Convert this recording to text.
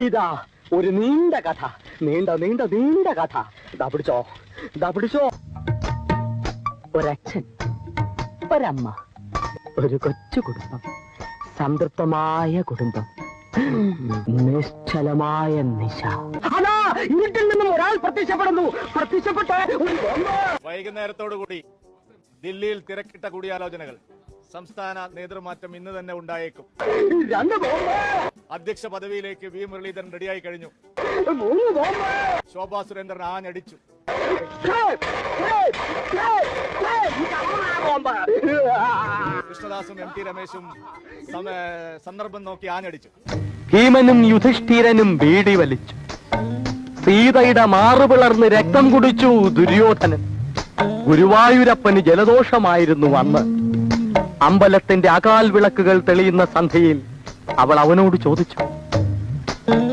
ഇതാ ഒരു നീണ്ട കഥ, നീണ്ട നീണ്ട നീണ്ട കഥ. ദാ പിടിച്ചോ, ദാ പിടിച്ചോ. ഒരച്ഛൻ, ഒരമ്മ, ഒരു കൊച്ചു കുടുംബം, സംതൃപ്തമായ കുടുംബം, നിശ്ചലമായ നിശ. അതാ ഇരുട്ടിൽ നിന്നും ഒരാൾ പ്രത്യക്ഷപ്പെടുന്നു. പ്രത്യക്ഷപ്പെട്ട് വൈകുന്നേരത്തോടു കൂടി ദില്ലിയിൽ തിരക്കിട്ട കൂടിയാലോചനകൾ. സംസ്ഥാന നേതൃമാറ്റം ഇന്ന് തന്നെ ഉണ്ടായേക്കും. അധ്യക്ഷ പദവിയിലേക്ക് വി മുരളീധരൻ റെഡിയായി കഴിഞ്ഞു. ശോഭാ സുരേന്ദ്രൻ ആഞ്ഞടിച്ചു. കൃഷ്ണദാസും എം ടി രമേശും സന്ദർഭം നോക്കി ആഞ്ഞടിച്ചു. ഭീമനും യുധിഷ്ഠിരനും ബീഡി വലിച്ചു. സീതയുടെ മാറുപിളർന്ന് രക്തം കുടിച്ചു ദുര്യോധനൻ. ഗുരുവായൂരപ്പന് ജലദോഷമായിരുന്നു അന്ന്. അമ്പലത്തിന്റെ അകാൽ വിളക്കുകൾ തെളിയുന്ന സന്ധ്യയിൽ അവൾ അവനോട് ചോദിച്ചു,